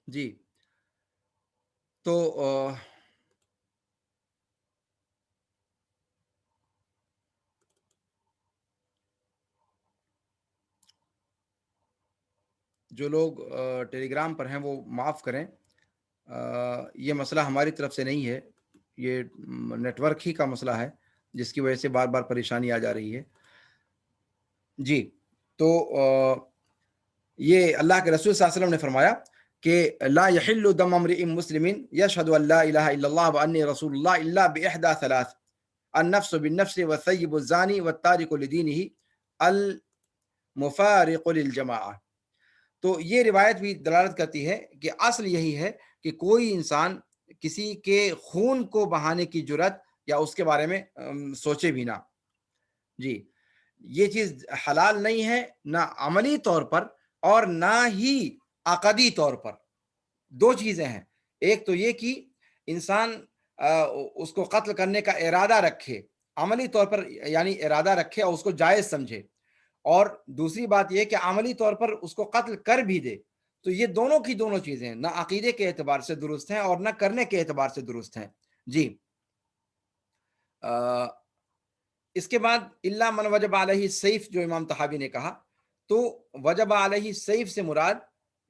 جی تو جو لوگ ٹیلی گرام پر ہیں وہ معاف کریں، یہ مسئلہ ہماری طرف سے نہیں ہے، یہ نیٹ ورک ہی کا مسئلہ ہے جس کی وجہ سے بار بار پریشانی آ جا رہی ہے۔ جی تو یہ اللہ کے رسول صلی اللہ علیہ وسلم نے فرمایا کہ لا يحل دم امرئ مسلم يشهد ان لا الہ الا اللہ وانی رسول اللہ الا باحدى ثلاث النفس بالنفس والثيب الزاني والتارك لدينه المفارق للجماعہ۔ تو یہ روایت بھی دلالت کرتی ہے کہ اصل یہی ہے کہ کوئی انسان کسی کے خون کو بہانے کی جرت یا اس کے بارے میں سوچے بھی نہ۔ جی یہ چیز حلال نہیں ہے، نہ عملی طور پر اور نہ ہی عقدی طور پر۔ دو چیزیں ہیں، ایک تو یہ کہ انسان اس کو قتل کرنے کا ارادہ رکھے، عملی طور پر یعنی ارادہ رکھے اور اس کو جائز سمجھے، اور دوسری بات یہ کہ عملی طور پر اس کو قتل کر بھی دے۔ تو یہ دونوں کی دونوں چیزیں نہ عقیدے کے اعتبار سے درست ہیں اور نہ کرنے کے اعتبار سے درست ہیں۔ جی اس کے بعد اللہ من وجب علیہ السیف جو امام طحاوی نے کہا، تو وجب علیہ السیف سے مراد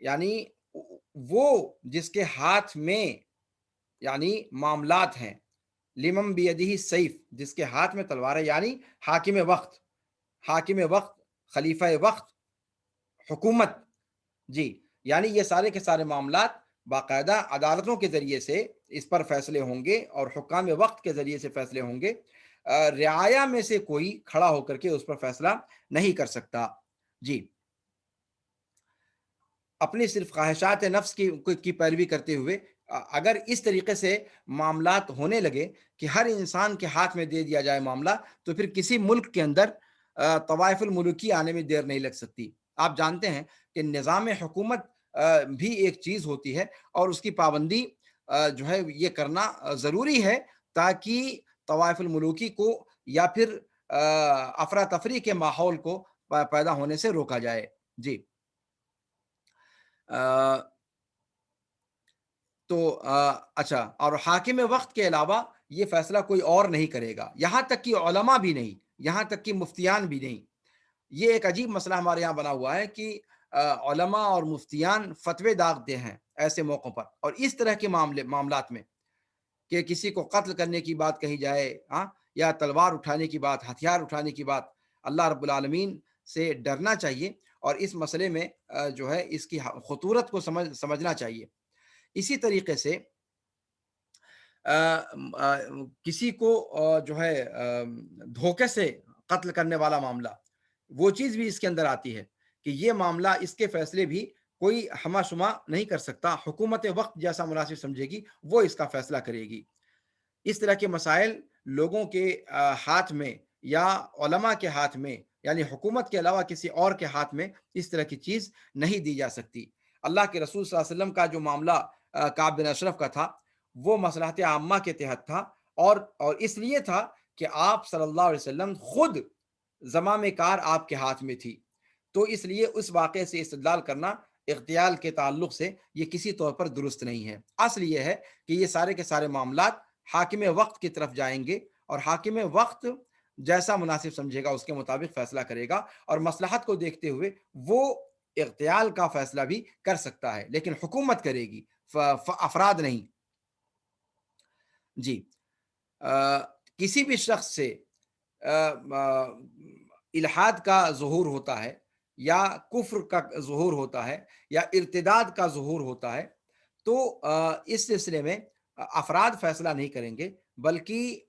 یعنی وہ جس کے ہاتھ میں یعنی معاملات ہیں، لمن بیدہ السیف جس کے ہاتھ میں تلوار ہے، یعنی حاکم وقت، خلیفہ وقت، حکومت۔ جی یعنی یہ سارے کے سارے معاملات باقاعدہ عدالتوں کے ذریعے سے اس پر فیصلے ہوں گے اور حکام وقت کے ذریعے سے فیصلے ہوں گے، رعایا میں سے کوئی کھڑا ہو کر کے اس پر فیصلہ نہیں کر سکتا۔ جی اپنی صرف خواہشات نفس کی پیروی کرتے ہوئے اگر اس طریقے سے معاملات ہونے لگے کہ ہر انسان کے ہاتھ میں دے دیا جائے معاملہ، تو پھر کسی ملک کے اندر طوائف الملوکی آنے میں دیر نہیں لگ سکتی۔ آپ جانتے ہیں کہ نظام حکومت بھی ایک چیز ہوتی ہے اور اس کی پابندی جو ہے یہ کرنا ضروری ہے تاکہ طوائف الملوکی کو یا پھر افراتفری کے ماحول کو پیدا ہونے سے روکا جائے۔ جی تو اچھا، اور حاکم وقت کے علاوہ یہ فیصلہ کوئی اور نہیں کرے گا، یہاں تک کہ علماء بھی نہیں، یہاں تک کہ مفتیان بھی نہیں۔ یہ ایک عجیب مسئلہ ہمارے یہاں بنا ہوا ہے کہ علماء اور مفتیان فتوے داغتے ہیں ایسے موقعوں پر، اور اس طرح کے معاملات میں کہ کسی کو قتل کرنے کی بات کہی جائے، ہاں، یا تلوار اٹھانے کی بات، ہتھیار اٹھانے کی بات۔ اللہ رب العالمین سے ڈرنا چاہیے اور اس مسئلے میں جو ہے اس کی خطورت کو سمجھنا چاہیے۔ اسی طریقے سے کسی کو جو ہے دھوکے سے قتل کرنے والا معاملہ، وہ چیز بھی اس کے اندر آتی ہے کہ یہ معاملہ، اس کے فیصلے بھی کوئی ہمہ شمہ نہیں کر سکتا، حکومت وقت جیسا مناسب سمجھے گی وہ اس کا فیصلہ کرے گی۔ اس طرح کے مسائل لوگوں کے ہاتھ میں یا علماء کے ہاتھ میں، یعنی حکومت کے علاوہ کسی اور کے ہاتھ میں اس طرح کی چیز نہیں دی جا سکتی۔ اللہ کے رسول صلی اللہ علیہ وسلم کا جو معاملہ کعب بن اشرف کا تھا، وہ مصلحت عامہ کے تحت تھا، اور اس لیے تھا کہ آپ صلی اللہ علیہ وسلم خود زمام کار آپ کے ہاتھ میں تھی، تو اس لیے اس واقعے سے استدلال کرنا اغتیال کے تعلق سے یہ کسی طور پر درست نہیں ہے۔ اصل یہ ہے کہ یہ سارے کے سارے معاملات حاکم وقت کی طرف جائیں گے اور حاکم وقت جیسا مناسب سمجھے گا اس کے مطابق فیصلہ کرے گا، اور مصلحت کو دیکھتے ہوئے وہ اغتیال کا فیصلہ بھی کر سکتا ہے، لیکن حکومت کرے گی، افراد نہیں۔ جی کسی بھی شخص سے الحاد کا ظہور ہوتا ہے یا کفر کا ظہور ہوتا ہے یا ارتداد کا ظہور ہوتا ہے، تو اس سلسلے میں افراد فیصلہ نہیں کریں گے، بلکہ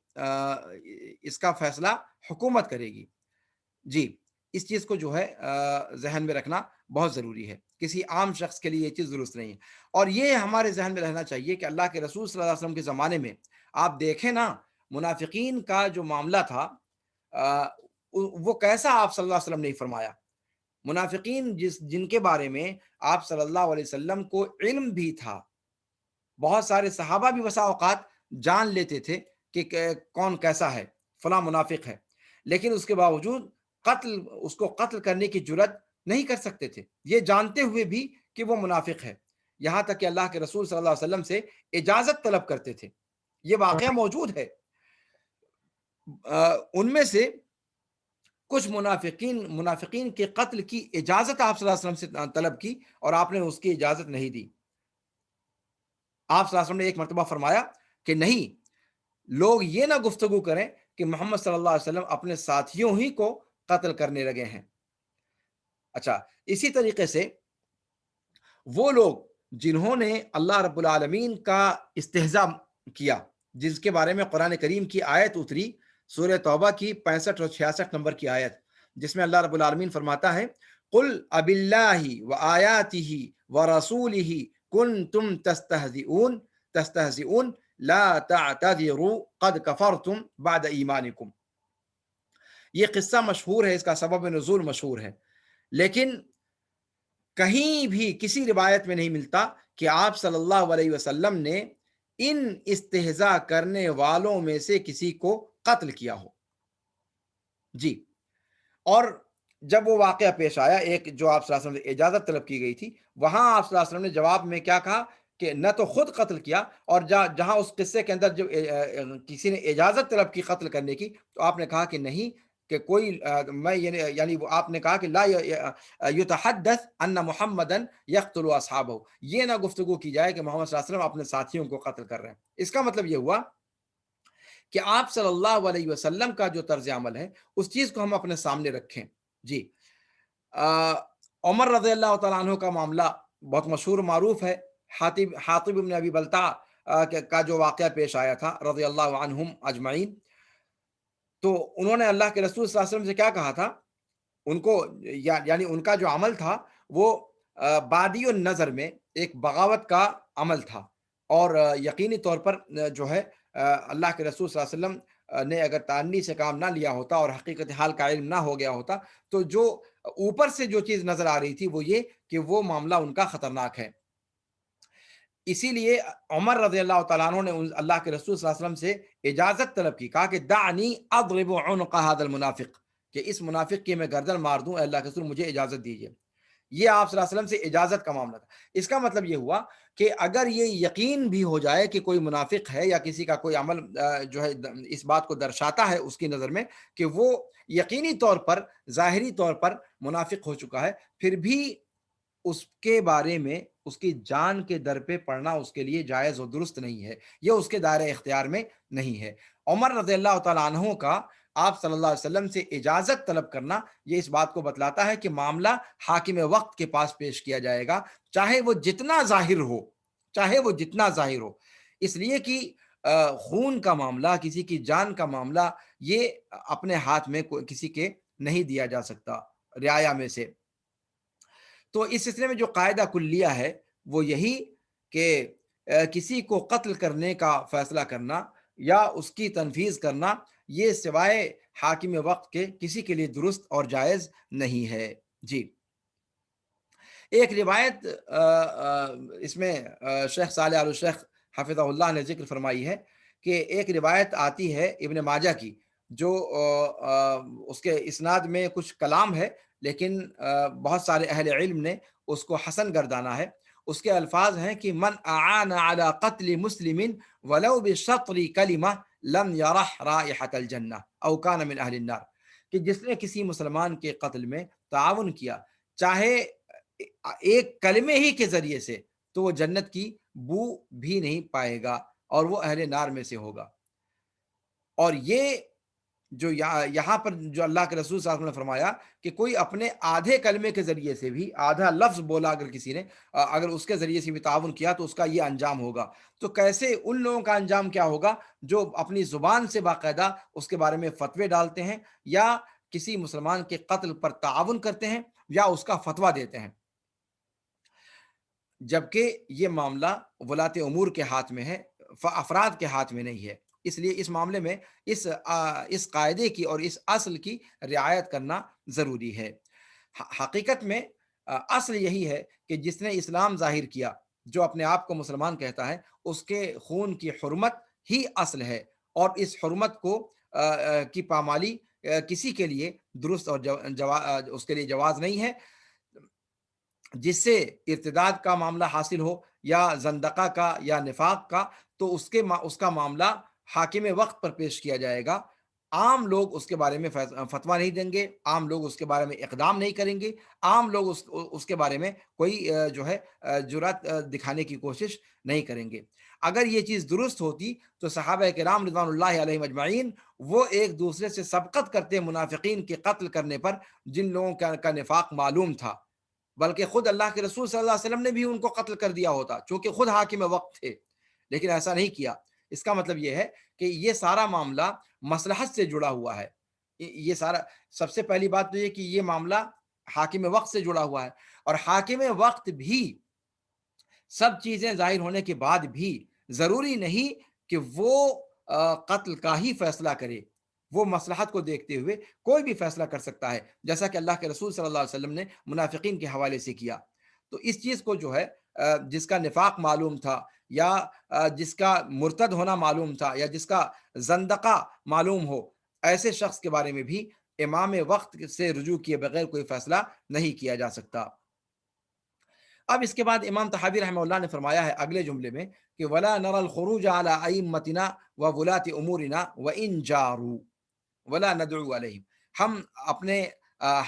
اس کا فیصلہ حکومت کرے گی۔ جی اس چیز کو جو ہے ذہن میں رکھنا بہت ضروری ہے، کسی عام شخص کے لیے یہ چیز درست نہیں ہے۔ اور یہ ہمارے ذہن میں رہنا چاہیے کہ اللہ کے رسول صلی اللہ علیہ وسلم کے زمانے میں آپ دیکھیں نا، منافقین کا جو معاملہ تھا وہ کیسا آپ صلی اللہ علیہ وسلم نے فرمایا۔ منافقین جن کے بارے میں آپ صلی اللہ علیہ وسلم کو علم بھی تھا، بہت سارے صحابہ بھی بسا اوقات جان لیتے تھے کہ کون کیسا ہے، فلاں منافق ہے، لیکن اس کے باوجود اس کو قتل کرنے کی جرت نہیں کر سکتے تھے، یہ جانتے ہوئے بھی کہ وہ منافق ہے۔ یہاں تک کہ اللہ کے رسول صلی اللہ علیہ وسلم سے اجازت طلب کرتے تھے. یہ واقعہ موجود ہے. ان میں سے کچھ منافقین کے قتل کی اجازت آپ صلی اللہ علیہ وسلم سے طلب کی اور آپ نے اس کی اجازت نہیں دی. آپ صلی اللہ علیہ وسلم نے ایک مرتبہ فرمایا کہ نہیں، لوگ یہ نہ گفتگو کریں کہ محمد صلی اللہ علیہ وسلم اپنے ساتھیوں ہی کو قتل کرنے لگے ہیں. اچھا، اسی طریقے سے وہ لوگ جنہوں نے اللہ رب العالمین کا استہزاء کیا، جس کے بارے میں قرآن کریم کی آیت اتری، سورہ توبہ کی 65 اور 66 نمبر کی آیت، جس میں اللہ رب العالمین فرماتا ہے قل اب اللہ و آیاتہ و رسولہ کنتم تستہزئون لا تعتذروا قد کفرتم بعد ایمانکم. یہ قصہ مشہور ہے، اس کا سبب نزول مشہور ہے، لیکن کہیں بھی کسی روایت میں نہیں ملتا کہ آپ صلی اللہ علیہ وسلم نے ان استہزاء کرنے والوں میں سے کسی کو قتل کیا ہو. جی، اور جب وہ واقعہ پیش آیا، ایک جو آپ صلی اللہ علیہ وسلم سے اجازت طلب کی گئی تھی، وہاں آپ صلی اللہ علیہ وسلم نے جواب میں کیا کہا کہ نہ تو خود قتل کیا، اور جہاں اس قصے کے اندر جو کسی نے اجازت طلب کی قتل کرنے کی، تو آپ نے کہا کہ نہیں، کہ کوئی میں یعنی آپ نے کہا کہ لا یتحدث ان محمدن یقتل اصحابہ، یہ نہ گفتگو کی جائے کہ محمد صلی اللہ علیہ وسلم اپنے ساتھیوں کو قتل کر رہے ہیں. اس کا مطلب یہ ہوا کہ آپ صلی اللہ علیہ وسلم کا جو طرز عمل ہے اس چیز کو ہم اپنے سامنے رکھیں. جی، عمر رضی اللہ تعالیٰ عنہ کا معاملہ بہت مشہور معروف ہے. حاطب بن ابی بلتع کا جو واقعہ پیش آیا تھا رضی اللہ عنہم اجمعین، تو انہوں نے اللہ کے رسول صلی اللہ علیہ وسلم سے کیا کہا تھا، ان کو یعنی ان کا جو عمل تھا وہ بادی النظر میں ایک بغاوت کا عمل تھا، اور یقینی طور پر جو ہے اللہ کے رسول صلی اللہ علیہ وسلم نے اگر تانی سے کام نہ لیا ہوتا اور حقیقت حال کا علم نہ ہو گیا ہوتا، تو جو اوپر سے جو چیز نظر آ رہی تھی وہ یہ کہ وہ معاملہ ان کا خطرناک ہے. اسی لیے عمر رضی اللہ تعالیٰ عنہ نے اللہ کے رسول صلی اللہ علیہ وسلم سے اجازت طلب کی، کہا کہ دعنی اضرب عنق هذا المنافق، کہ اس منافق کی میں گردن مار دوں، اللہ کے رسول مجھے اجازت دیجیے. یہ آپ صلی اللہ علیہ وسلم سے اجازت کا معاملہ تھا. اس کا مطلب یہ ہوا کہ اگر یہ یقین بھی ہو جائے کہ کوئی منافق ہے یا کسی کا کوئی عمل جو ہے اس بات کو درشاتا ہے اس کی نظر میں کہ وہ یقینی طور پر ظاہری طور پر منافق ہو چکا ہے، پھر بھی اس کے بارے میں اس کی جان کے در پہ پڑنا اس کے لیے جائز و درست نہیں ہے، یہ اس کے دائرہ اختیار میں نہیں ہے. عمر رضی اللہ تعالیٰ عنہ کا آپ صلی اللہ علیہ وسلم سے اجازت طلب کرنا یہ اس بات کو بتلاتا ہے کہ معاملہ حاکم وقت کے پاس پیش کیا جائے گا، چاہے وہ جتنا ظاہر ہو، چاہے وہ جتنا ظاہر ہو. اس لیے کہ خون کا معاملہ، کسی کی جان کا معاملہ، یہ اپنے ہاتھ میں کسی کے نہیں دیا جا سکتا رعایا میں سے. تو اس سلسلے میں جو قاعدہ کلیہ ہے وہ یہی کہ کسی کو قتل کرنے کا فیصلہ کرنا یا اس کی تنفیذ کرنا یہ سوائے حاکم وقت کے کسی کے لیے درست اور جائز نہیں ہے. جی، ایک روایت اس میں شیخ صالح آل الشیخ حفظہ اللہ نے ذکر فرمائی ہے کہ ایک روایت آتی ہے ابن ماجہ کی، جو اس کے اسناد میں کچھ کلام ہے، لیکن بہت سارے اہل علم نے اس کو حسن گردانا ہے. اس کے الفاظ ہیں کہ من اعان علی قتل مسلم ولو بشطر کلمہ لم یرح رائحۃ الجنہ او کان من اہل النار، کہ جس نے کسی مسلمان کے قتل میں تعاون کیا چاہے ایک کلمے ہی کے ذریعے سے، تو وہ جنت کی بو بھی نہیں پائے گا اور وہ اہل نار میں سے ہوگا. اور یہ جو یہاں پر جو اللہ کے رسول صلی اللہ علیہ وسلم نے فرمایا کہ کوئی اپنے آدھے کلمے کے ذریعے سے بھی، آدھا لفظ بولا اگر کسی نے، اگر اس کے ذریعے سے بھی تعاون کیا تو اس کا یہ انجام ہوگا. تو کیسے ان لوگوں کا انجام کیا ہوگا جو اپنی زبان سے باقاعدہ اس کے بارے میں فتوے ڈالتے ہیں یا کسی مسلمان کے قتل پر تعاون کرتے ہیں یا اس کا فتویٰ دیتے ہیں، جبکہ یہ معاملہ ولاۃ امور کے ہاتھ میں ہے، افراد کے ہاتھ میں نہیں ہے. اس لیے اس معاملے میں اس قاعدے کی اور اس اصل کی رعایت کرنا ضروری ہے. حقیقت میں اصل یہی ہے کہ جس نے اسلام ظاہر کیا، جو اپنے آپ کو مسلمان کہتا ہے، اس کے خون کی حرمت ہی اصل ہے، اور اس حرمت کو کی پامالی کسی کے لیے درست اور اس کے لیے جواز نہیں ہے. جس سے ارتداد کا معاملہ حاصل ہو یا زندقہ کا یا نفاق کا، تو اس کا معاملہ حاکم وقت پر پیش کیا جائے گا۔ عام لوگ اس کے بارے میں فتویٰ نہیں دیں گے، عام لوگ اس کے بارے میں اقدام نہیں کریں گے، عام لوگ اس کے بارے میں کوئی جو ہے جرأت دکھانے کی کوشش نہیں کریں گے۔ اگر یہ چیز درست ہوتی تو صحابہ کرام رضوان اللہ علیہم اجمعین وہ ایک دوسرے سے سبقت کرتے منافقین کے قتل کرنے پر، جن لوگوں کا نفاق معلوم تھا، بلکہ خود اللہ کے رسول صلی اللہ علیہ وسلم نے بھی ان کو قتل کر دیا ہوتا، چونکہ خود حاکم وقت تھے، لیکن ایسا نہیں کیا۔ اس کا مطلب یہ ہے کہ یہ سارا معاملہ مصلحت سے جڑا ہوا ہے۔ یہ سارا، سب سے پہلی بات تو یہ کہ یہ معاملہ حاکم وقت سے جڑا ہوا ہے، اور حاکم وقت بھی سب چیزیں ظاہر ہونے کے بعد بھی ضروری نہیں کہ وہ قتل کا ہی فیصلہ کرے، وہ مصلحت کو دیکھتے ہوئے کوئی بھی فیصلہ کر سکتا ہے، جیسا کہ اللہ کے رسول صلی اللہ علیہ وسلم نے منافقین کے حوالے سے کیا۔ تو اس چیز کو جو ہے جس کا نفاق معلوم تھا، یا جس کا مرتد ہونا معلوم تھا، یا جس کا زندقہ معلوم ہو، ایسے شخص کے بارے میں بھی امام وقت سے رجوع کیے بغیر کوئی فیصلہ نہیں کیا جا سکتا۔ اب اس کے بعد امام طحاوی رحمہ اللہ نے فرمایا ہے اگلے جملے میں کہ ولا نرى الخروج على ائمتنا وولاة امورنا وان جاروا ولا ندعو علیہم۔ ہم اپنے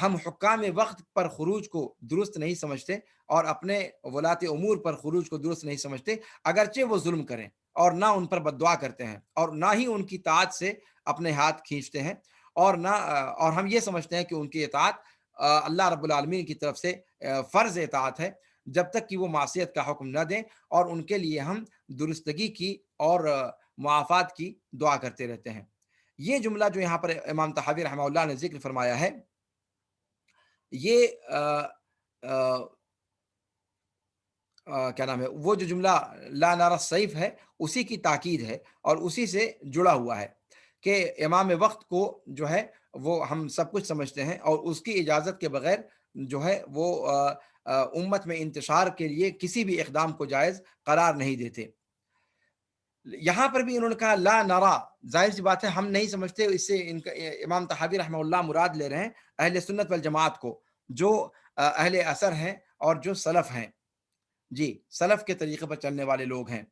ہم حکام وقت پر خروج کو درست نہیں سمجھتے، اور اپنے ولاة امور پر خروج کو درست نہیں سمجھتے، اگرچہ وہ ظلم کریں، اور نہ ان پر بد دعا کرتے ہیں، اور نہ ہی ان کی اطاعت سے اپنے ہاتھ کھینچتے ہیں، اور نہ اور ہم یہ سمجھتے ہیں کہ ان کی اطاعت اللہ رب العالمین کی طرف سے فرض اطاعت ہے، جب تک کہ وہ معصیت کا حکم نہ دیں، اور ان کے لیے ہم درستگی کی اور معافات کی دعا کرتے رہتے ہیں۔ یہ جملہ جو یہاں پر امام طحاوی رحمہ اللہ نے ذکر فرمایا ہے، یہ کیا نام ہے، وہ جو جملہ لا نارا سیف ہے، اسی کی تاکید ہے، اور اسی سے جڑا ہوا ہے کہ امام وقت کو جو ہے وہ ہم سب کچھ سمجھتے ہیں، اور اس کی اجازت کے بغیر جو ہے وہ امت میں انتشار کے لیے کسی بھی اقدام کو جائز قرار نہیں دیتے۔ یہاں پر بھی انہوں نے کہا لا نرا، ظاہر سی بات ہے ہم نہیں سمجھتے، اس سے ان کا امام طحاوی رحمہ اللہ مراد لے رہے ہیں اہل سنت والجماعت کو، جو اہل اثر ہیں اور جو سلف ہیں، جی سلف کے طریقے پر چلنے والے لوگ ہیں۔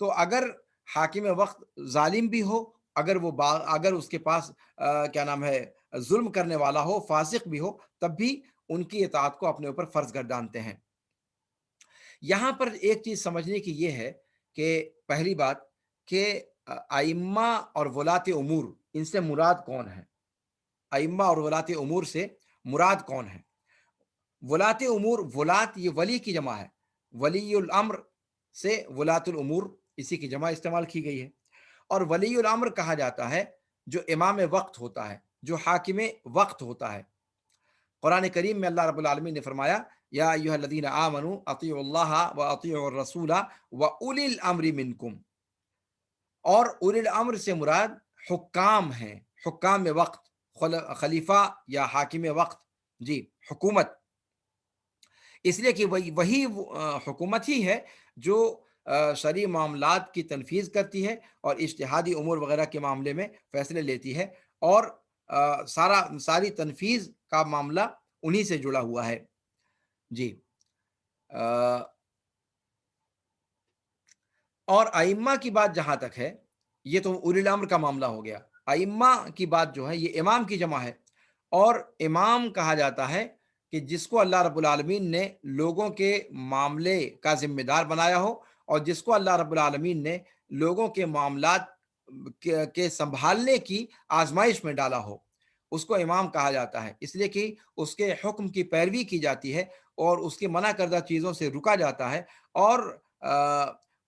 تو اگر حاکم وقت ظالم بھی ہو، اگر اس کے پاس کیا نام ہے ظلم کرنے والا ہو، فاسق بھی ہو، تب بھی ان کی اطاعت کو اپنے اوپر فرض گردانتے ہیں۔ یہاں پر ایک چیز سمجھنے کی یہ ہے کہ پہلی بات کہ ائمہ اور ولاة امور، ان سے مراد کون ہے؟ ائمہ اور ولاة امور سے مراد کون ہے؟ ولاة امور، ولات یہ ولی کی جمع ہے، ولی الامر سے ولاة الامور اسی کی جمع استعمال کی گئی ہے، اور ولی الامر کہا جاتا ہے جو امام وقت ہوتا ہے، جو حاکم وقت ہوتا ہے۔ قرآن کریم میں اللہ رب العالمین نے فرمایا یا ایھا الذین آمنوا اطیعوا اللہ واطیعوا الرسول واولی الامر منکم، اور اولی الامر سے مراد حکام ہیں، حکام وقت، خلیفہ یا حاکم وقت، جی حکومت، اس لیے کہ وہی حکومت ہی ہے جو شرعی معاملات کی تنفیذ کرتی ہے اور اجتہادی امور وغیرہ کے معاملے میں فیصلے لیتی ہے، اور ساری تنفیذ کا معاملہ انہی سے جڑا ہوا ہے۔ جی اور ائمہ کی بات جہاں تک ہے، یہ تو اولی الامر کا معاملہ ہو گیا۔ ائمہ کی بات جو ہے یہ امام کی جمع ہے، اور امام کہا جاتا ہے کہ جس کو اللہ رب العالمین نے لوگوں کے معاملے کا ذمہ دار بنایا ہو، اور جس کو اللہ رب العالمین نے لوگوں کے معاملات کے سنبھالنے کی آزمائش میں ڈالا ہو، اس کو امام کہا جاتا ہے، اس لیے کہ اس کے حکم کی پیروی کی جاتی ہے، اور اس کی منع کردہ چیزوں سے رکا جاتا ہے، اور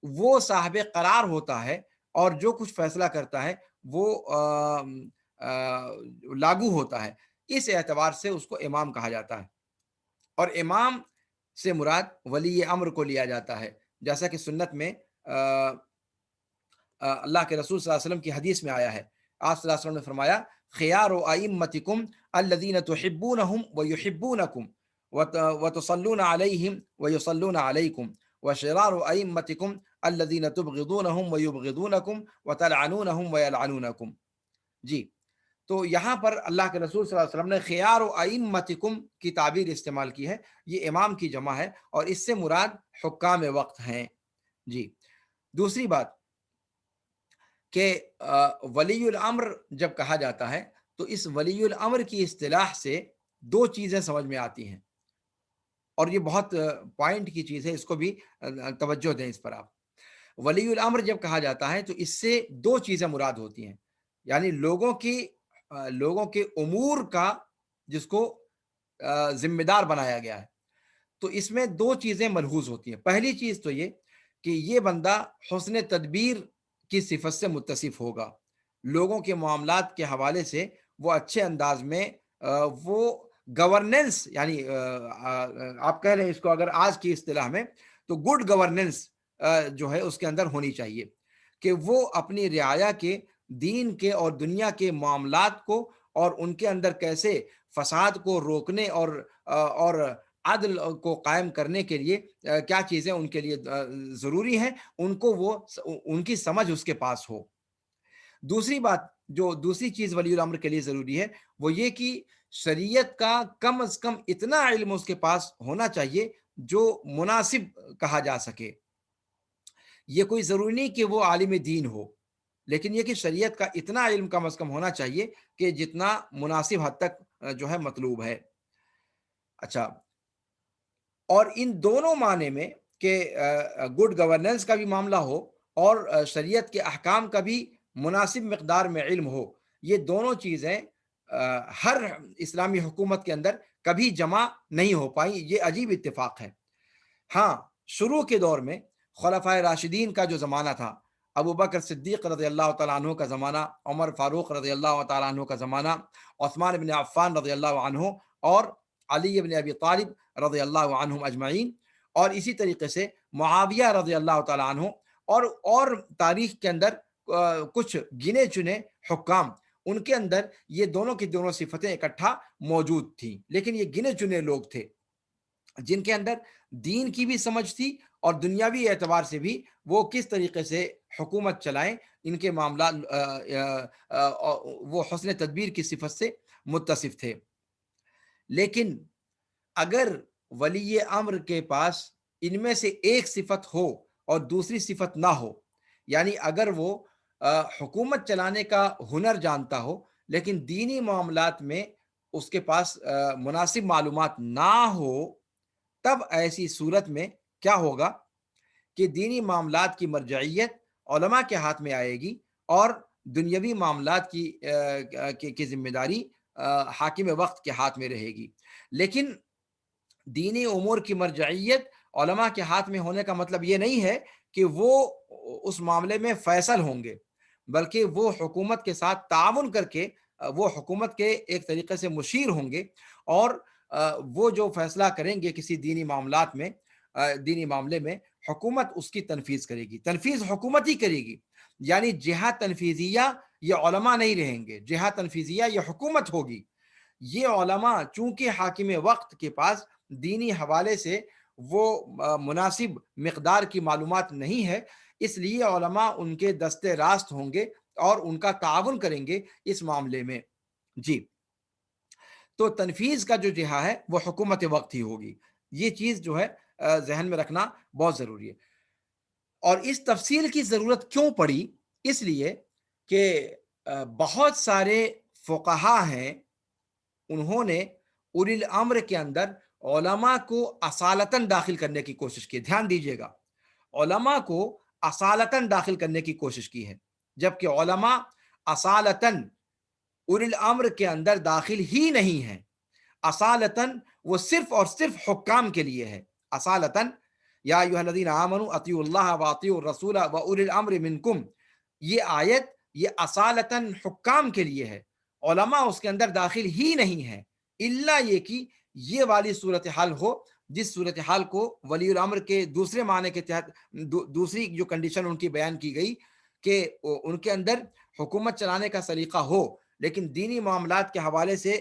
وہ صاحب قرار ہوتا ہے، اور جو کچھ فیصلہ کرتا ہے وہ لاگو ہوتا ہے۔ اس اعتبار سے اس کو امام کہا جاتا ہے، اور امام سے مراد ولی امر کو لیا جاتا ہے، جیسا کہ سنت میں اللہ کے رسول صلی اللہ علیہ وسلم کی حدیث میں آیا ہے۔ آپ صلی اللہ علیہ وسلم نے فرمایا خیار ائمتکم الذین تحبونہم ویحبونکم وتصلون علیہم ویصلون علیکم وشرار ائمتکم الذین تبغضونہم ویبغضونکم وتلعنونہم ویلعنونکم۔ جی تو یہاں پر اللہ کے رسول صلی اللہ علیہ وسلم نے خیار و ائمتکم کی تعبیر استعمال کی ہے، یہ امام کی جمع ہے اور اس سے مراد حکام وقت ہیں۔ جی، دوسری بات کہ ولی الامر جب کہا جاتا ہے تو اس ولی الامر کی اصطلاح سے دو چیزیں سمجھ میں آتی ہیں، اور یہ بہت پوائنٹ کی چیز ہے، اس کو بھی توجہ دیں اس پر آپ۔ ولی الامر جب کہا جاتا ہے تو اس سے دو چیزیں مراد ہوتی ہیں، یعنی لوگوں کے امور کا جس کو ذمہ دار بنایا گیا ہے، تو اس میں دو چیزیں ملحوظ ہوتی ہیں۔ پہلی چیز تو یہ کہ یہ بندہ حسن تدبیر کی صفت سے متصف ہوگا، لوگوں کے معاملات کے حوالے سے وہ اچھے انداز میں وہ گورننس، یعنی آپ کہہ رہے ہیں اس کو اگر آج کی اصطلاح میں تو گڈ گورننس جو ہے اس کے اندر ہونی چاہیے، کہ وہ اپنی رعایا کے، دین کے اور دنیا کے معاملات کو اور ان کے اندر کیسے فساد کو روکنے اور عدل کو قائم کرنے کے لیے کیا چیزیں ان کے لیے ضروری ہیں، ان کی سمجھ اس کے پاس ہو۔ دوسری بات، جو دوسری چیز ولی الامر کے لیے ضروری ہے وہ یہ کہ شریعت کا کم از کم اتنا علم اس کے پاس ہونا چاہیے جو مناسب کہا جا سکے۔ یہ کوئی ضروری نہیں کہ وہ عالم دین ہو، لیکن یہ کہ شریعت کا اتنا علم کم از کم ہونا چاہیے کہ جتنا مناسب حد تک جو ہے مطلوب ہے۔ اچھا، اور ان دونوں معنی میں کہ گڈ گورننس کا بھی معاملہ ہو اور شریعت کے احکام کا بھی مناسب مقدار میں علم ہو، یہ دونوں چیزیں ہر اسلامی حکومت کے اندر کبھی جمع نہیں ہو پائی، یہ عجیب اتفاق ہے۔ ہاں، شروع کے دور میں خلفائے راشدین کا جو زمانہ تھا، ابو بکر صدیق رضی اللہ تعالیٰ عنہ کا زمانہ، عمر فاروق رضی اللہ تعالیٰ عنہ کا زمانہ، عثمان بن عفان رضی اللہ عنہ اور علی بن ابی طالب رضی اللہ عنہم اجمعین، اور اسی طریقے سے معاویہ رضی اللہ تعالیٰ عنہ، اور تاریخ کے اندر کچھ گنے چنے حکام، ان کے اندر یہ دونوں کی دونوں صفتیں اکٹھا موجود تھیں، لیکن یہ گنے چنے لوگ تھے جن کے اندر دین کی بھی سمجھ تھی اور دنیاوی اعتبار سے بھی وہ کس طریقے سے حکومت چلائیں، ان کے معاملات وہ حسن تدبیر کی صفت سے متصف تھے۔ لیکن اگر ولی امر کے پاس ان میں سے ایک صفت ہو اور دوسری صفت نہ ہو، یعنی اگر وہ حکومت چلانے کا ہنر جانتا ہو لیکن دینی معاملات میں اس کے پاس مناسب معلومات نہ ہو، تب ایسی صورت میں کیا ہوگا کہ دینی معاملات کی مرجعیت علماء کے ہاتھ میں آئے گی اور دنیاوی معاملات کی ذمہ داری حاکم وقت کے ہاتھ میں رہے گی۔ لیکن دینی امور کی مرجعیت علماء کے ہاتھ میں ہونے کا مطلب یہ نہیں ہے کہ وہ اس معاملے میں فیصل ہوں گے، بلکہ وہ حکومت کے ساتھ تعاون کر کے وہ حکومت کے ایک طریقے سے مشیر ہوں گے، اور وہ جو فیصلہ کریں گے کسی دینی معاملے میں حکومت اس کی تنفیذ کرے گی، تنفیذ حکومت ہی کرے گی، یعنی جہہ تنفیذیہ یہ علماء نہیں رہیں گے، جہہ تنفیذیہ یہ حکومت ہوگی۔ یہ علماء چونکہ حاکم وقت کے پاس دینی حوالے سے وہ مناسب مقدار کی معلومات نہیں ہے، اس لیے علماء ان کے دستے راست ہوں گے اور ان کا تعاون کریں گے اس معاملے میں۔ جی، تو تنفیذ کا جو جہہ ہے وہ حکومت وقت ہی ہوگی، یہ چیز جو ہے ذہن میں رکھنا بہت ضروری ہے۔ اور اس تفصیل کی ضرورت کیوں پڑی؟ اس لیے کہ بہت سارے فقہا ہیں، انہوں نے اولی الامر کے اندر علماء کو اصالتاً داخل کرنے کی کوشش کی۔ دھیان دیجئے گا، علماء کو اصالتاً داخل کرنے کی کوشش کی ہے، جبکہ علماء اصالتاً اولی الامر کے اندر داخل ہی نہیں ہیں۔ اصالتاً وہ صرف اور صرف حکام کے لیے ہے۔ اصالتاً یا ایھا الذین آمنوا اطیعوا اللہ واطیعوا الرسول واولی الامر منکم، یہ آیت یہ اصالتاً حکام کے لیے ہے، علماء اس کے اندر داخل ہی نہیں ہیں، الا یہ کہ یہ والی صورتحال ہو جس صورتحال کو ولی الامر کے دوسرے معنی کے تحت دوسری جو کنڈیشن ان کی بیان کی گئی کہ ان کے اندر حکومت چلانے کا سلیقہ ہو لیکن دینی معاملات کے حوالے سے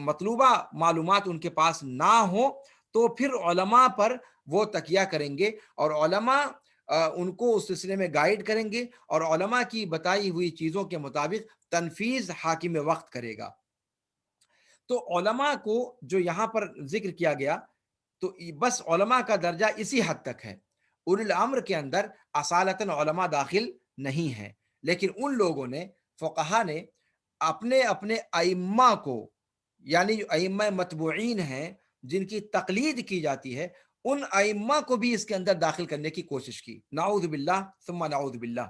مطلوبہ معلومات ان کے پاس نہ ہو، تو پھر علماء پر وہ تکیہ کریں گے اور علماء ان کو اس سلسلے میں گائیڈ کریں گے اور علماء کی بتائی ہوئی چیزوں کے مطابق تنفیذ حاکم وقت کرے گا۔ تو علماء کو جو یہاں پر ذکر کیا گیا تو بس علماء کا درجہ اسی حد تک ہے، اولو الامر کے اندر اصالتاً علماء داخل نہیں ہیں، لیکن ان لوگوں نے، فقہا نے، اپنے اپنے ائمہ کو، یعنی جو ائمہ متبوعین ہیں جن کی تقلید کی جاتی ہے، ان ائمہ کو بھی اس کے اندر داخل کرنے کی کوشش کی، نعوذ باللہ ثم نعوذ باللہ،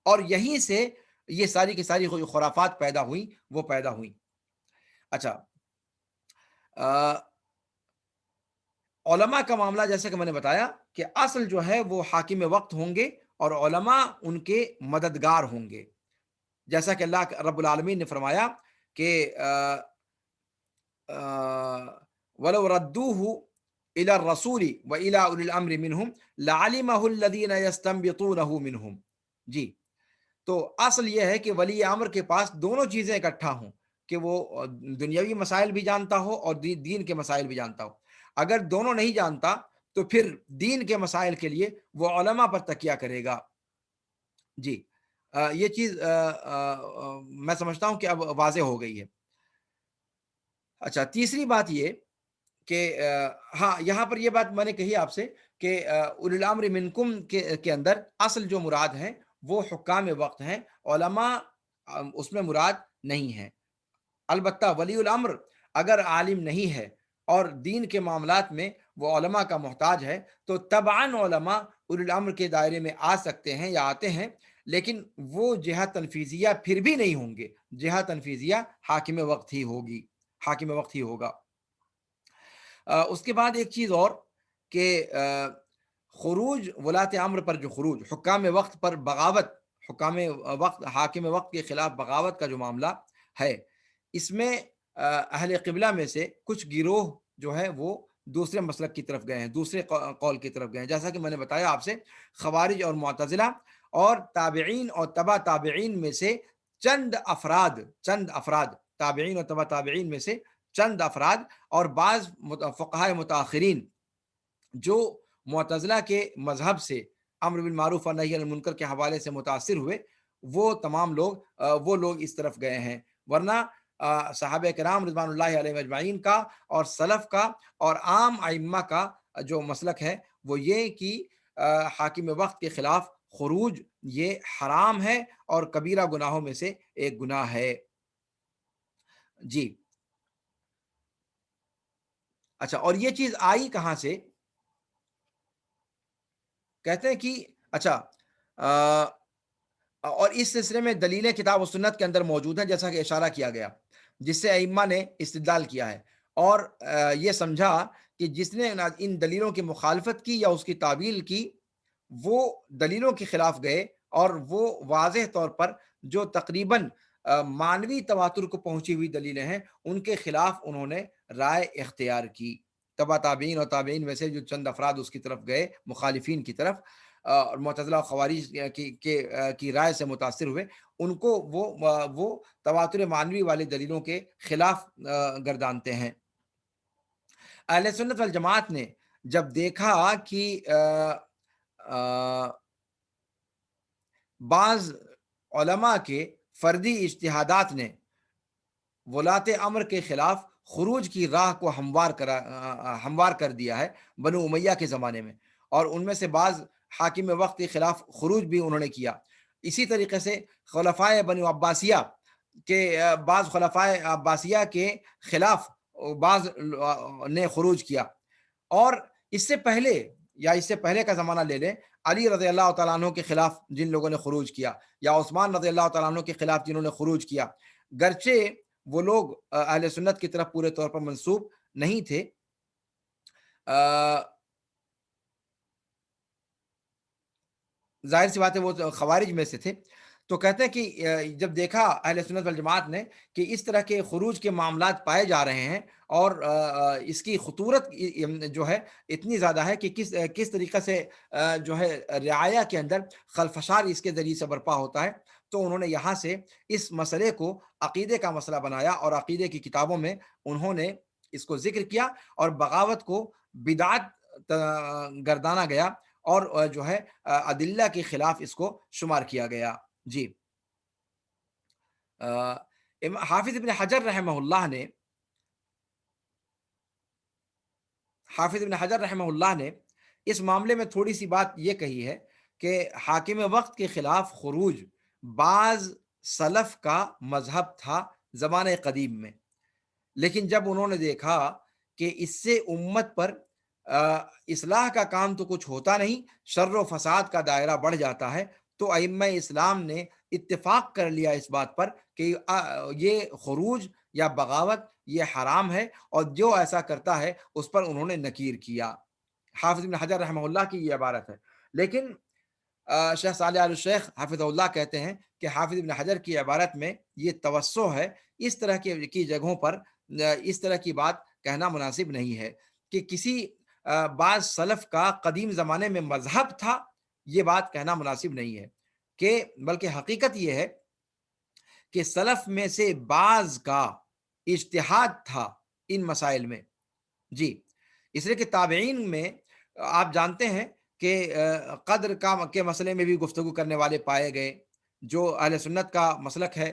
اور یہیں سے یہ ساری کی ساری خرافات پیدا ہوئیں، وہ پیدا ہوئیں۔ اچھا، علماء کا معاملہ جیسے کہ میں نے بتایا کہ اصل جو ہے وہ حاکم وقت ہوں گے اور علماء ان کے مددگار ہوں گے، جیسا کہ اللہ رب العالمین نے فرمایا کہ وَلَوْ رَدُّوهُ إِلَى الرَّسُولِ وَإِلَى أُولِي الْأَمْرِ مِنْهُمْ لَعَلِمَهُ الَّذِينَ يَسْتَنبِطُونَهُ مِنْهُمْ۔ جی، تو اصل یہ ہے کہ ولی امر کے پاس دونوں چیزیں اکٹھا ہوں، کہ وہ دنیاوی مسائل بھی جانتا ہو اور دین کے مسائل بھی جانتا ہو۔ اگر دونوں نہیں جانتا تو پھر دین کے مسائل کے لیے وہ علماء پر تکیہ کرے گا۔ جی، یہ چیز میں سمجھتا ہوں کہ اب واضح ہو گئی ہے۔ اچھا، تیسری بات یہ کہ ہاں، یہاں پر یہ بات میں نے کہی آپ سے کہ اولی الامر منکم کے اندر اصل جو مراد ہے وہ حکام وقت ہیں، علماء اس میں مراد نہیں ہیں۔ البتہ ولی الامر اگر عالم نہیں ہے اور دین کے معاملات میں وہ علماء کا محتاج ہے تو طبعاً علماء اولی الامر کے دائرے میں آ سکتے ہیں یا آتے ہیں، لیکن وہ جہہ تنفیذیہ پھر بھی نہیں ہوں گے، جہہ تنفیذیہ حاکم وقت ہی ہوگی، حاکم وقت ہی ہوگا۔ اس کے بعد ایک چیز اور کہ خروج ولاۃ امر پر، جو خروج حکام وقت پر بغاوت، حکام وقت حاکم وقت کے خلاف بغاوت کا جو معاملہ ہے، اس میں اہل قبلہ میں سے کچھ گروہ جو ہے وہ دوسرے مسلک کی طرف گئے ہیں، دوسرے قول کی طرف گئے ہیں، جیسا کہ میں نے بتایا آپ سے، خوارج اور معتزلہ اور تابعین اور تبع تابعین میں سے چند افراد تابعین اور تبع تابعین میں سے چند افراد اور بعض فقہائے متاخرین جو معتزلہ کے مذہب سے، امر بالمعروف اور نہی عن المنکر کے حوالے سے متاثر ہوئے، وہ تمام لوگ وہ لوگ اس طرف گئے ہیں، ورنہ صحابہ کرام رضوان اللہ علیہ اجمعین کا اور سلف کا اور عام ائمہ کا جو مسلک ہے وہ یہ کہ حاکم وقت کے خلاف خروج یہ حرام ہے اور کبیرہ گناہوں میں سے ایک گناہ ہے۔ جی، اچھا، اور یہ چیز آئی کہاں سے؟ کہتے ہیں کہ اچھا، اور اس سلسلے میں دلیلیں کتاب و سنت کے اندر موجود ہیں، جیسا کہ اشارہ کیا گیا، جس سے ائمہ نے استدلال کیا ہے اور یہ سمجھا کہ جس نے ان دلیلوں کی مخالفت کی یا اس کی تعویل کی، وہ دلیلوں کے خلاف گئے اور وہ واضح طور پر جو تقریباً مانوی تواتر کو پہنچی ہوئی دلیلیں ہیں ان کے خلاف انہوں نے رائے اختیار کی۔ تبع تابعین اور تابعین میں سے جو چند افراد اس کی طرف گئے، مخالفین کی طرف، اور معتزلہ اور خوارج کی رائے سے متاثر ہوئے، ان کو وہ تواتر مانوی والی دلیلوں کے خلاف گردانتے ہیں۔ اہل سنت والجماعت نے جب دیکھا کہ بعض علماء کے فردی اجتہادات نے ولاۃ امر کے خلاف خروج کی راہ کو ہموار کر دیا ہے بنو امیہ کے زمانے میں، اور ان میں سے بعض حاکم وقت کے خلاف خروج بھی انہوں نے کیا۔ اسی طریقے سے خلفائے بنو عباسیہ کے بعض خلفائے عباسیہ کے خلاف بعض نے خروج کیا، اور اس سے پہلے کا زمانہ لے لیں، علی رضی اللہ تعالیٰ عنہ کے خلاف جن لوگوں نے خروج کیا، یا عثمان رضی اللہ تعالیٰ عنہ کے خلاف جنہوں نے خروج کیا، گرچہ وہ لوگ اہل سنت کی طرف پورے طور پر منسوب نہیں تھے، ظاہر سی بات ہے وہ خوارج میں سے تھے، تو کہتے ہیں کہ جب دیکھا اہل سنت والجماعت نے کہ اس طرح کے خروج کے معاملات پائے جا رہے ہیں اور اس کی خطورت جو ہے اتنی زیادہ ہے کہ کس طریقے سے جو ہے رعایا کے اندر خلفشار اس کے ذریعے سے برپا ہوتا ہے، تو انہوں نے یہاں سے اس مسئلے کو عقیدے کا مسئلہ بنایا اور عقیدے کی کتابوں میں انہوں نے اس کو ذکر کیا اور بغاوت کو بدعت گردانا گیا اور جو ہے ادلہ کے خلاف اس کو شمار کیا گیا۔ جی حافظ ابن حجر رحمہ اللہ نے حافظ ابن حجر رحمہ اللہ نے اس معاملے میں تھوڑی سی بات یہ کہی ہے کہ حاکم وقت کے خلاف خروج بعض سلف کا مذہب تھا زمانہ قدیم میں، لیکن جب انہوں نے دیکھا کہ اس سے امت پر آ، اصلاح کا کام تو کچھ ہوتا نہیں، شر و فساد کا دائرہ بڑھ جاتا ہے، تو ائمہ اسلام نے اتفاق کر لیا اس بات پر کہ یہ خروج یا بغاوت یہ حرام ہے، اور جو ایسا کرتا ہے اس پر انہوں نے نکیر کیا۔ حافظ بن حجر رحمہ اللہ کی یہ عبارت ہے، لیکن شیخ صالح آل الشیخ حافظ اللہ کہتے ہیں کہ حافظ ابن حجر کی عبارت میں یہ توسع ہے، اس طرح کی جگہوں پر اس طرح کی بات کہنا مناسب نہیں ہے کہ کسی بعض سلف کا قدیم زمانے میں مذہب تھا، یہ بات کہنا مناسب نہیں ہے، کہ بلکہ حقیقت یہ ہے کہ سلف میں سے بعض کا اجتہاد تھا ان مسائل میں۔ جی اس لیے کہ تابعین میں آپ جانتے ہیں کہ قدر کا کے مسئلے میں بھی گفتگو کرنے والے پائے گئے، جو اہل سنت کا مسلک ہے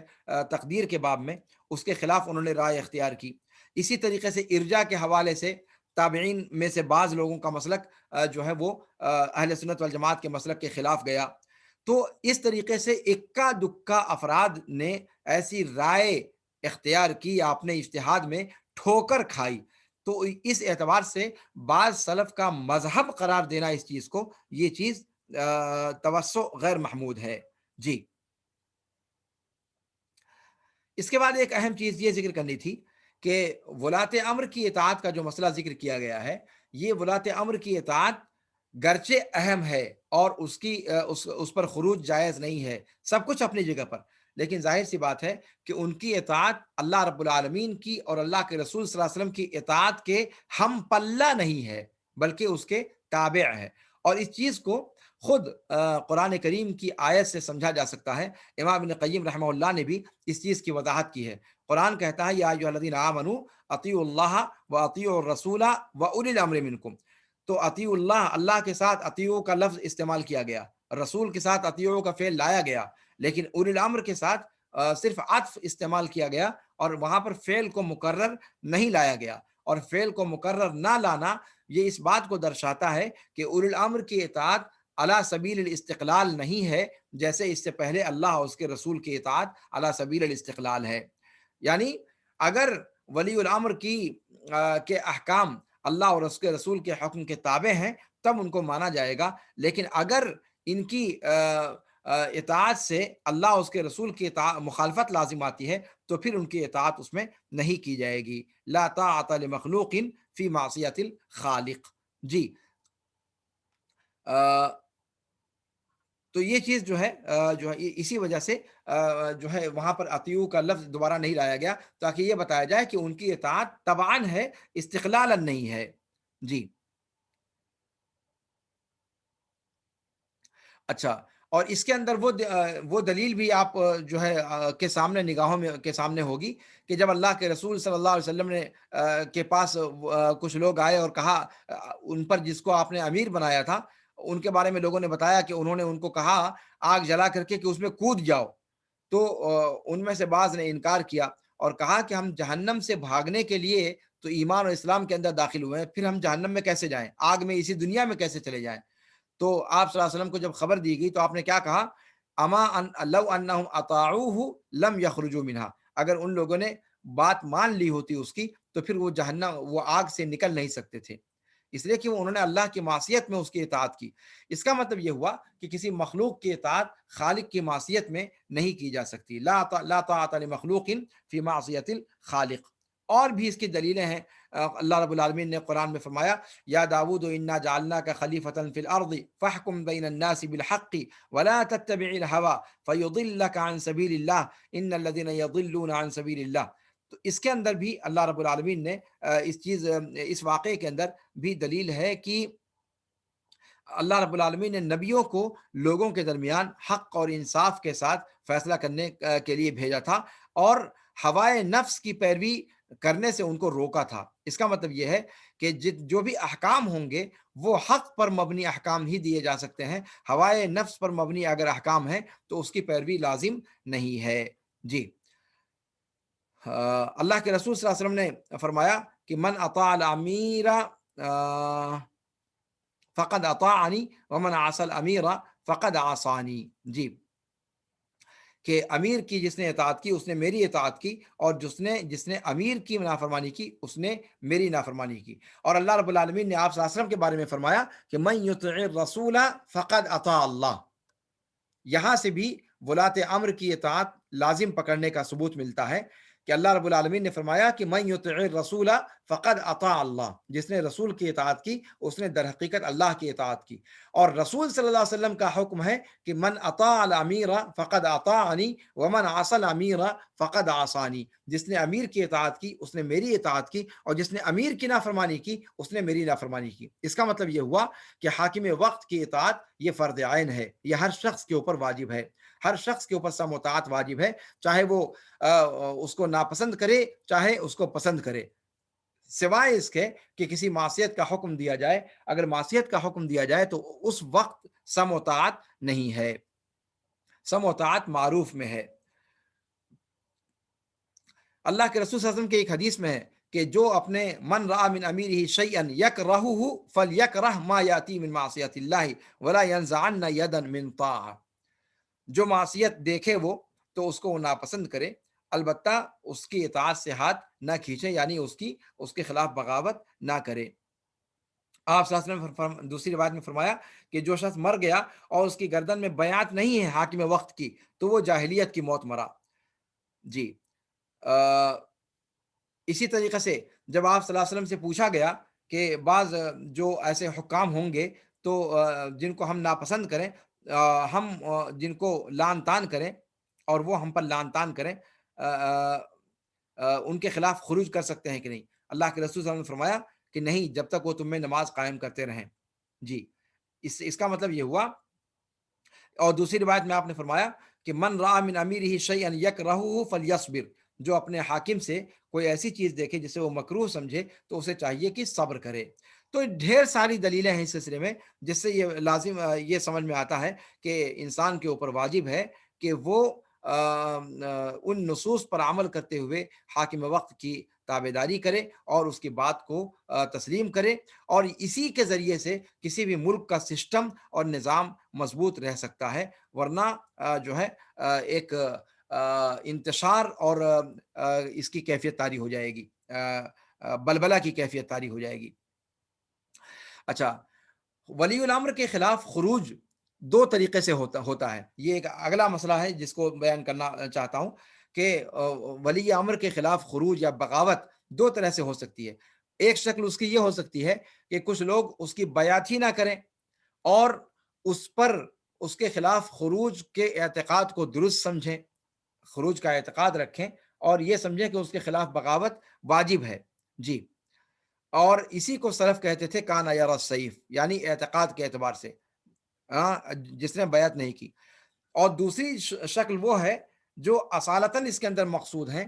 تقدیر کے باب میں، اس کے خلاف انہوں نے رائے اختیار کی۔ اسی طریقے سے ارجا کے حوالے سے تابعین میں سے بعض لوگوں کا مسلک جو ہے وہ اہل سنت والجماعت کے مسلک کے خلاف گیا۔ تو اس طریقے سے اکا دکا افراد نے ایسی رائے اختیار کی، اپنے اجتہاد میں ٹھوکر کھائی، تو اس اعتبار سے بعض سلف کا مذہب قرار دینا اس چیز کو، یہ چیز توسع غیر محمود ہے۔ جی اس کے بعد ایک اہم چیز یہ ذکر کرنی تھی کہ ولاۃ امر کی اطاعت کا جو مسئلہ ذکر کیا گیا ہے، یہ ولاۃ امر کی اطاعت گرچہ اہم ہے اور اس پر خروج جائز نہیں ہے، سب کچھ اپنی جگہ پر، لیکن ظاہر سی بات ہے کہ ان کی اطاعت اللہ رب العالمین کی اور اللہ کے رسول صلی اللہ علیہ وسلم کی اطاعت کے ہم پلہ نہیں ہے، بلکہ اس کے تابع ہے، اور اس چیز کو خود قرآن کریم کی آیت سے سمجھا جا سکتا ہے۔ امام ابن قیم رحمہ اللہ نے بھی اس چیز کی وضاحت کی ہے۔ قرآن کہتا ہے یا ایھا الذین آمنوا اطیعوا اللہ واطیعوا الرسول واولی الامر منکم، تو اطیعوا اللہ، اللہ کے ساتھ اطیعوا کا لفظ استعمال کیا گیا، رسول کے ساتھ اطیعوا کا فعل لایا گیا، لیکن اولی الامر کے ساتھ صرف عطف استعمال کیا گیا، اور وہاں پر فعل کو مکرر نہیں لایا گیا، اور فعل کو مکرر نہ لانا یہ اس بات کو درشاتا ہے کہ اولی الامر کی اطاعت علی سبیل الاستقلال نہیں ہے، جیسے اس سے پہلے اللہ اور اس کے رسول کی اطاعت علی سبیل الاستقلال ہے۔ یعنی اگر ولی الامر کے احکام اللہ اور اس کے رسول کے حکم کے تابع ہیں تب ان کو مانا جائے گا، لیکن اگر ان کی اطاعت سے اللہ اور اس کے رسول کی مخالفت لازم آتی ہے تو پھر ان کی اطاعت اس میں نہیں کی جائے گی۔ لا طاعۃ لمخلوق فی معصیۃ الخالق۔ جی تو یہ چیز جو ہے اسی وجہ سے جو ہے وہاں پر اطیعوا کا لفظ دوبارہ نہیں لایا گیا، تاکہ یہ بتایا جائے کہ ان کی اطاعت تبعاً ہے، استقلالا نہیں ہے۔ جی اچھا، اور اس کے اندر وہ دلیل بھی آپ جو ہے کے سامنے نگاہوں میں کے سامنے ہوگی کہ جب اللہ کے رسول صلی اللہ علیہ وسلم نے کے پاس کچھ لوگ آئے اور کہا ان پر جس کو آپ نے امیر بنایا تھا ان کے بارے میں لوگوں نے بتایا کہ انہوں نے ان کو کہا آگ جلا کر کے کہ اس میں کود جاؤ، تو ان میں سے بعض نے انکار کیا اور کہا کہ ہم جہنم سے بھاگنے کے لیے تو ایمان اور اسلام کے اندر داخل ہوئے ہیں، پھر ہم جہنم میں کیسے جائیں، آگ میں اسی دنیا میں کیسے چلے جائیں۔ تو آپ صلی اللہ علیہ وسلم کو جب خبر دی گئی تو آپ نے کیا کہا، اما ان لو انہم اطاعوہ لم یخرجوا منہا، اگر ان لوگوں نے بات مان لی ہوتی اس کی تو پھر وہ جہنم وہ آگ سے نکل نہیں سکتے تھے، اس لیے کہ انہوں نے اللہ کی معصیت میں اس کی اطاعت کی۔ اس کا مطلب یہ ہوا کہ کسی مخلوق کی اطاعت خالق کی معصیت میں نہیں کی جا سکتی، لا طاعۃ لمخلوق فی معصیت الخالق۔ اور بھی اس کی دلیلیں ہیں، اللہ رب العالمین نے قرآن میں فرمایا یا داود انا جعلناک خلیفۃ فی الارض فاحکم بین الناس بالحق ولا تتبع الهوى فیضلک عن سبیل اللہ ان الذین یضلون عن سبیل اللہ۔ تو اس کے اندر بھی اللہ رب العالمین نے اس واقعے کے اندر بھی دلیل ہے کہ اللہ رب العالمین نے نبیوں کو لوگوں کے درمیان حق اور انصاف کے ساتھ فیصلہ کرنے کے لیے بھیجا تھا، اور ہوائے نفس کی پیروی کرنے سے ان کو روکا تھا۔ اس کا مطلب یہ ہے کہ جو بھی احکام ہوں گے وہ حق پر مبنی احکام ہی دیے جا سکتے ہیں، ہوائے نفس پر مبنی اگر احکام ہیں تو اس کی پیروی لازم نہیں ہے۔ جی، اللہ کے رسول صلی اللہ علیہ وسلم نے فرمایا کہ من اطاع الامیر فقد اطاعنی ومن عصى الامیر فقد عصانی۔ جی، کہ امیر کی جس نے اطاعت کی اس نے میری اطاعت کی، اور جس نے امیر کی نافرمانی کی اس نے میری نافرمانی کی۔ اور اللہ رب العالمین نے آپ صلی اللہ علیہ وسلم کے بارے میں فرمایا کہ من یطع الرسول فقد اطاع اللہ۔ یہاں سے بھی ولاۃ امر کی اطاعت لازم پکڑنے کا ثبوت ملتا ہے کہ اللہ رب العالمین نے فرمایا کہ من یطع الرسول فقد اطاع اللہ، جس نے رسول کی اطاعت کی اس نے در حقیقت اللہ کی اطاعت کی۔ اور رسول صلی اللہ علیہ وسلم کا حکم ہے کہ من اطاع الامیر فقد اطاعنی ومن عصى الامیر فقد عصانی، جس نے امیر کی اطاعت کی اس نے میری اطاعت کی، اور جس نے امیر کی نافرمانی کی اس نے میری نافرمانی کی۔ اس کا مطلب یہ ہوا کہ حاکم وقت کی اطاعت یہ فرض عین ہے، یہ ہر شخص کے اوپر واجب ہے، ہر شخص کے اوپر سم و طاعت واجب ہے، چاہے وہ اس کو ناپسند کرے چاہے اس کو پسند کرے، سوائے اس کے کہ کسی معصیت کا حکم دیا جائے۔ اگر معصیت کا حکم دیا جائے تو اس وقت سم و طاعت نہیں ہے، سم و طاعت معروف میں ہے۔ اللہ کے رسول صلی اللہ علیہ وسلم کے ایک حدیث میں ہے کہ جو اپنے من رأى من امیرہ شیئا یکرہہ فلیکرہ ما یاتی من معصیت اللہ ولا ینزعن یدا من طاعہ۔ جو معصیت دیکھے وہ تو اس کو ناپسند کرے، البتہ اس کی اطاعت سے ہاتھ نہ کھینچے، یعنی اس کے خلاف بغاوت نہ کرے۔ آپ صلی اللہ علیہ وسلم دوسری روایت میں فرمایا کہ جو شخص مر گیا اور اس کی گردن میں بیعت نہیں ہے حاکم وقت کی تو وہ جاہلیت کی موت مرا۔ جی، اسی طریقے سے جب آپ صلی اللہ علیہ وسلم سے پوچھا گیا کہ بعض جو ایسے حکام ہوں گے تو جن کو ہم ناپسند کریں، ہم جن کو لعن طعن کریں اور وہ ہم پر لعن طعن کریں، ان کے خلاف خروج کر سکتے ہیں کہ نہیں؟ اللہ کے رسول صلی اللہ علیہ وسلم نے فرمایا کہ نہیں، جب تک وہ تم میں نماز قائم کرتے رہیں۔ جی، اس کا مطلب یہ ہوا۔ اور دوسری روایت میں آپ نے فرمایا کہ من رأى من امیرہ شیئا یکرہہ فلیصبر، جو اپنے حاکم سے کوئی ایسی چیز دیکھے جسے وہ مکروہ سمجھے تو اسے چاہیے کہ صبر کرے۔ تو ڈھیر ساری دلیلیں ہیں اس سلسلے میں، جس سے یہ سمجھ میں آتا ہے کہ انسان کے اوپر واجب ہے کہ وہ ان نصوص پر عمل کرتے ہوئے حاکم وقت کی تابعداری کرے اور اس کی بات کو تسلیم کرے، اور اسی کے ذریعے سے کسی بھی ملک کا سسٹم اور نظام مضبوط رہ سکتا ہے، ورنہ جو ہے ایک انتشار اور اس کی کیفیت طاری ہو جائے گی، بلبلہ کی کیفیت طاری ہو جائے گی۔ اچھا، ولی الامر کے خلاف خروج دو طریقے سے ہوتا ہے۔ یہ ایک اگلا مسئلہ ہے جس کو بیان کرنا چاہتا ہوں کہ ولی امر کے خلاف خروج یا بغاوت دو طرح سے ہو سکتی ہے۔ ایک شکل اس کی یہ ہو سکتی ہے کہ کچھ لوگ اس کی بیعت ہی نہ کریں اور اس کے خلاف خروج کے اعتقاد کو درست سمجھیں، خروج کا اعتقاد رکھیں اور یہ سمجھیں کہ اس کے خلاف بغاوت واجب ہے۔ جی، اور اسی کو سلف کہتے تھے کان یری السیف، یعنی اعتقاد کے اعتبار سے، جس نے بیعت نہیں کی۔ اور دوسری شکل وہ ہے جو اصالتاً اس کے اندر مقصود ہیں،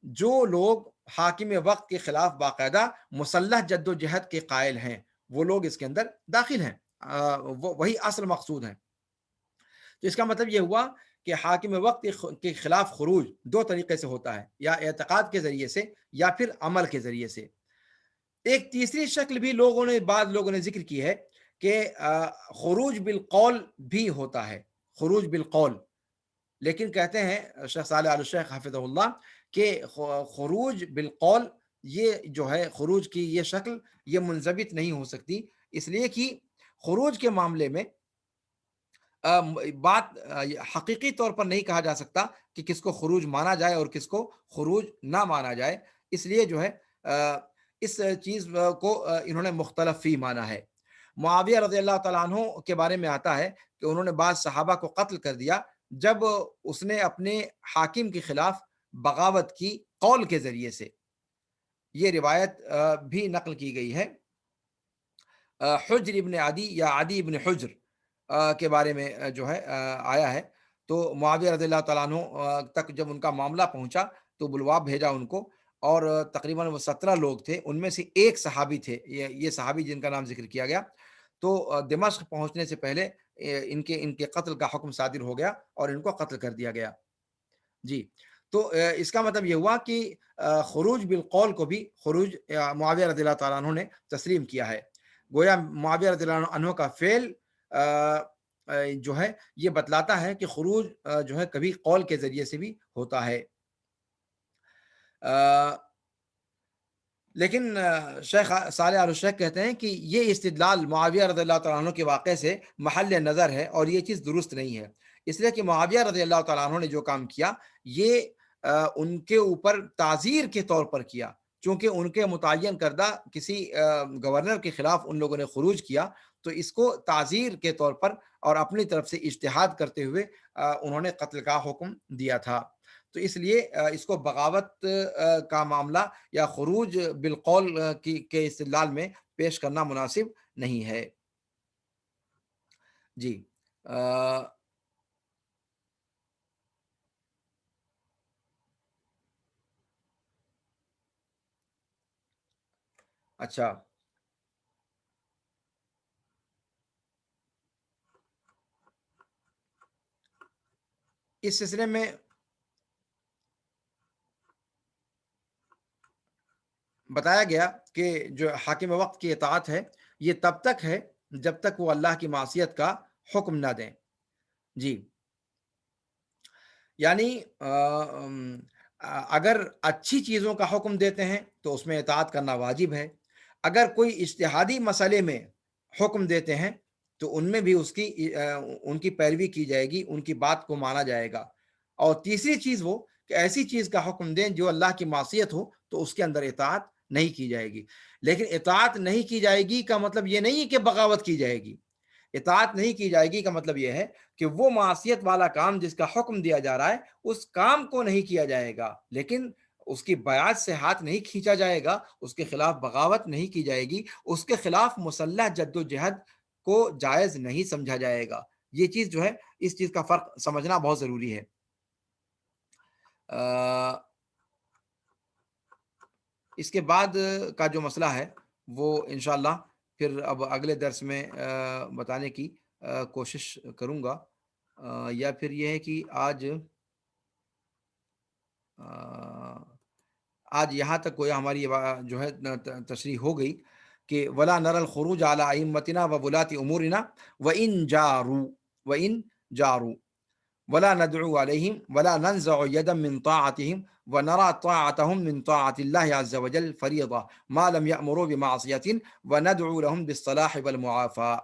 جو لوگ حاکم وقت کے خلاف باقاعدہ مسلح جد و جہد کے قائل ہیں، وہ لوگ اس کے اندر داخل ہیں، وہی اصل مقصود ہیں۔ تو اس کا مطلب یہ ہوا کہ حاکم وقت کے خلاف خروج دو طریقے سے ہوتا ہے، یا اعتقاد کے ذریعے سے یا پھر عمل کے ذریعے سے۔ ایک تیسری شکل بھی بعض لوگوں نے ذکر کی ہے کہ خروج بالقول بھی ہوتا ہے، خروج بالقول، لیکن کہتے ہیں شیخ صالح آل الشیخ حفظہ اللہ کہ خروج بالقول یہ جو ہے خروج کی یہ شکل یہ منضبط نہیں ہو سکتی، اس لیے کہ خروج کے معاملے میں بات حقیقی طور پر نہیں کہا جا سکتا کہ کس کو خروج مانا جائے اور کس کو خروج نہ مانا جائے، اس لیے جو ہے اس چیز کو انہوں نے مختلف فی مانا ہے۔ معاویہ رضی اللہ تعالیٰ عنہ کے بارے میں آتا ہے کہ انہوں نے بعض صحابہ کو قتل کر دیا جب اس نے اپنے حاکم کے خلاف بغاوت کی قول کے ذریعے سے۔ یہ روایت بھی نقل کی گئی ہے، حجر ابن عدی یا عدی ابن حجر کے بارے میں جو ہے آیا ہے۔ تو معاویہ رضی اللہ تعالیٰ عنہ تک جب ان کا معاملہ پہنچا تو بلوا بھیجا ان کو، اور تقریباً وہ 17 لوگ تھے، ان میں سے ایک صحابی تھے، یہ صحابی جن کا نام ذکر کیا گیا، تو دمشق پہنچنے سے پہلے ان کے قتل کا حکم صادر ہو گیا اور ان کو قتل کر دیا گیا۔ جی، تو اس کا مطلب یہ ہوا کہ خروج بالقول کو بھی خروج معاویہ رضی اللہ تعالیٰ عنہ نے تسلیم کیا ہے۔ گویا معاویہ رضی اللہ عنہ کا فعل آ، جو ہے یہ بتلاتا ہے کہ خروج جو ہے کبھی قول کے ذریعے سے بھی ہوتا ہے۔ آ، لیکن شیخ صالح آل الشیخ کہتے ہیں کہ یہ استدلال معاویہ رضی اللہ تعالیٰ عنہ کے واقعے سے محل نظر ہے اور یہ چیز درست نہیں ہے، اس لیے کہ معاویہ رضی اللہ تعالیٰ عنہ نے جو کام کیا یہ ان کے اوپر تعزیر کے طور پر کیا، چونکہ ان کے متعین کردہ کسی گورنر کے خلاف ان لوگوں نے خروج کیا، تو اس کو تعزیر کے طور پر اور اپنی طرف سے اجتہاد کرتے ہوئے انہوں نے قتل کا حکم دیا تھا۔ تو اس لیے اس کو بغاوت کا معاملہ یا خروج بالقول کے استدلال میں پیش کرنا مناسب نہیں ہے۔ جی، آ، اچھا، اس سلسلے میں بتایا گیا کہ جو حاکم وقت کی اطاعت ہے یہ تب تک ہے جب تک وہ اللہ کی معصیت کا حکم نہ دیں۔ جی، یعنی اگر اچھی چیزوں کا حکم دیتے ہیں تو اس میں اطاعت کرنا واجب ہے، اگر کوئی اجتہادی مسئلے میں حکم دیتے ہیں تو ان میں بھی ان کی پیروی کی جائے گی، ان کی بات کو مانا جائے گا۔ اور تیسری چیز وہ کہ ایسی چیز کا حکم دیں جو اللہ کی معصیت ہو تو اس کے اندر اطاعت نہیں کی جائے گی۔ لیکن اطاعت نہیں کی جائے گی کا مطلب یہ نہیں کہ بغاوت کی جائے گی۔ اطاعت نہیں کی جائے گی کا مطلب یہ ہے کہ وہ معصیت والا کام جس کا حکم دیا جا رہا ہے اس کام کو نہیں کیا جائے گا، لیکن اس کی بیعت سے ہاتھ نہیں کھینچا جائے گا، اس کے خلاف بغاوت نہیں کی جائے گی، اس کے خلاف مسلح جد و جہد کو جائز نہیں سمجھا جائے گا۔ یہ چیز جو ہے اس چیز کا فرق سمجھنا بہت ضروری ہے۔ اس کے بعد کا جو مسئلہ ہے وہ انشاءاللہ پھر اب اگلے درس میں بتانے کی کوشش کروں گا، یا پھر یہ ہے کہ آج یہاں تک گویا ہماری جو ہے تشریح ہو گئی کہ ولا نر الخروج علی ائمتنا و ولاۃ امورنا وان جاروا وان جاروا ولا ندعو عليهم ولا ننزع يدا من طاعتهم ونرى طاعتهم من طاعة الله عز وجل فريضة ما لم يأمروا بمعصية وندعو لهم بالصلاح والمعافاة۔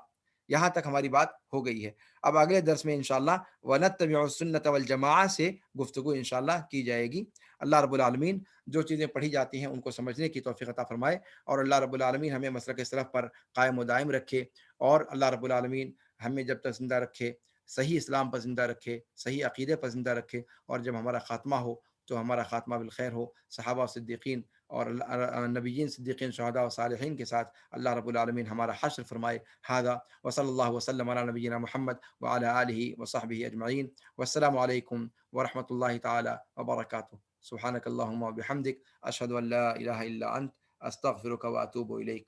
یہاں تک ہماری بات ہو گئی ہے، اب اگلے درس میں انشاءاللہ ونتبع السنة والجماعہ سے گفتگو انشاءاللہ کی جائے گی۔ اللہ رب العالمین جو چیزیں پڑھی جاتی ہیں ان کو سمجھنے کی توفیق عطا فرمائے، اور اللہ رب العالمین ہمیں مسلک سلف پر قائم و دائم رکھے، اور اللہ رب العالمین ہمیں جب تک زندہ رکھے صحیح اسلام پر زندہ رکھے، صحیح عقیدے پر زندہ رکھے، اور جب ہمارا خاتمہ ہو تو ہمارا خاتمہ بالخیر ہو، صحابہ و صدیقین اور نبیین صدیقین شہداء و صالحین کے ساتھ اللہ رب العالمین ہمارا حشر فرمائے۔ ھذا وصلی اللہ وسلم علی نبینا محمد وعلی آلہ وصحبہ اجمعین، والسلام علیکم ورحمۃ اللہ تعالی وبرکاتہ۔ سبحانک اللہم وبحمدک، اشہد ان لا الہ الا انت، استغفرک واتوب الیک۔